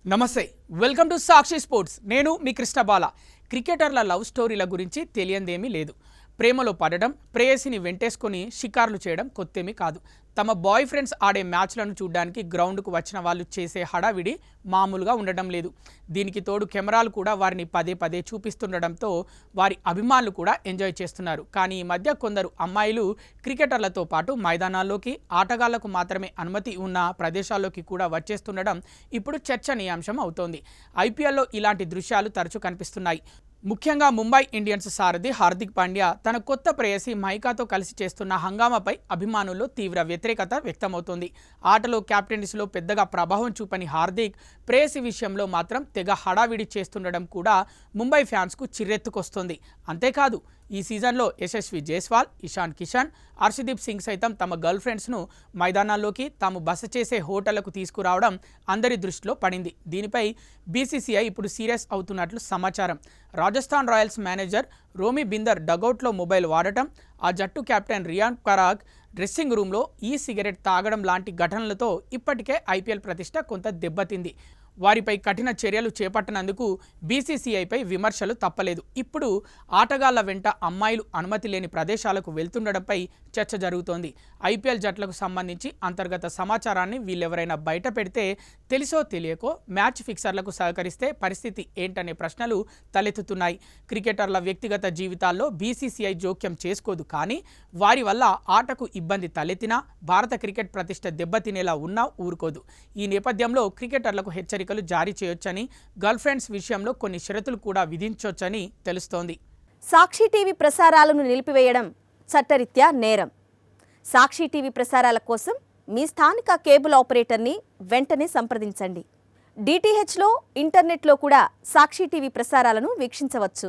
నమస్తే welcome to Sakshi sports నేను మీ కృష్ణబాల క్రికెటర్ల love స్టోరీల గురించి తెలియందేమీ లేదు ప్రేమలో పడడం ప్రేయసిని వెంటేసుకొని షికార్లు చేయడం కొత్తేమీ కాదు తమ బాయ్ ఫ్రెండ్స్ ఆడే మ్యాచ్లను చూడడానికి గ్రౌండ్కు వచ్చిన వాళ్ళు చేసే హడావిడి మామూలుగా ఉండడం లేదు దీనికి తోడు కెమెరాలు కూడా వారిని పదే పదే చూపిస్తుండడంతో వారి అభిమానులు కూడా ఎంజాయ్ చేస్తున్నారు కానీ ఈ మధ్య కొందరు అమ్మాయిలు క్రికెటర్లతో పాటు మైదానాల్లోకి ఆటగాళ్లకు మాత్రమే అనుమతి ఉన్న ప్రదేశాల్లోకి కూడా వచ్చేస్తుండడం ఇప్పుడు చర్చనీయాంశం అవుతోంది ఐపీఎల్లో ఇలాంటి దృశ్యాలు తరచూ కనిపిస్తున్నాయి ముఖ్యంగా ముంబై ఇండియన్స్ సారథి హార్దిక్ పాండ్యా తన కొత్త ప్రేయసి మైకాతో కలిసి చేస్తున్న హంగామాపై అభిమానుల్లో తీవ్ర వ్యతిరేకత వ్యక్తమవుతోంది ఆటలో కెప్టెన్సీలో పెద్దగా ప్రభావం చూపని హార్దిక్ ప్రేయసి విషయంలో మాత్రం తెగ హడావిడి చేస్తుండడం కూడా ముంబై ఫ్యాన్స్కు చిర్రెత్తుకొస్తోంది అంతేకాదు ఈ సీజన్లో యశస్వి జైస్వాల్ ఇషాన్ కిషన్ హర్షదీప్ సింగ్ సైతం తమ గర్ల్ ఫ్రెండ్స్ను మైదానాల్లోకి తాము బస చేసే హోటళ్లకు తీసుకురావడం అందరి దృష్టిలో పడింది దీనిపై బీసీసీఐ ఇప్పుడు సీరియస్ అవుతున్నట్లు సమాచారం రాజస్థాన్ రాయల్స్ మేనేజర్ రోమీ బిందర్ డగౌట్లో మొబైల్ వాడటం ఆ జట్టు కెప్టెన్ రియాన్ పరాగ్ డ్రెస్సింగ్ రూమ్లో సిగరెట్ తాగడం లాంటి ఘటనలతో ఇప్పటికే ఐపీఎల్ ప్రతిష్ట కొంత దెబ్బతింది వారిపై కఠిన చర్యలు చేపట్టనందుకు బీసీసీఐపై విమర్శలు తప్పలేదు ఇప్పుడు ఆటగాళ్ల వెంట అమ్మాయిలు అనుమతి లేని ప్రదేశాలకు వెళ్తుండడంపై చర్చ జరుగుతోంది ఐపీఎల్ జట్లకు సంబంధించి అంతర్గత సమాచారాన్ని వీళ్ళెవరైనా బయట పెడితే తెలిసో తెలియకో మ్యాచ్ ఫిక్సర్లకు సహకరిస్తే పరిస్థితి ఏంటనే ప్రశ్నలు తలెత్తుతున్నాయి క్రికెటర్ల వ్యక్తిగత జీవితాల్లో బీసీసీఐ జోక్యం చేసుకోదు కానీ వారి వల్ల ఆటకు ఇబ్బంది తలెత్తినా భారత క్రికెట్ ప్రతిష్ట దెబ్బతినేలా ఉన్నా ఊరుకోదు ఈ నేపథ్యంలో క్రికెటర్లకు హెచ్చరికలు జారీ చేయొచ్చని గర్ల్ ఫ్రెండ్స్ విషయంలో కొన్ని షరతులు కూడా విధించొచ్చని తెలుస్తోంది సాక్షి టీవీ ప్రసారాలను నిలిపివేయడం చట్టరీత్యా నేరం సాక్షి టీవీ ప్రసారాల కోసం మీ స్థానిక కేబుల్ ఆపరేటర్ని వెంటనే సంప్రదించండి డిటిహెచ్లో ఇంటర్నెట్లో కూడా సాక్షి టీవీ ప్రసారాలను వీక్షించవచ్చు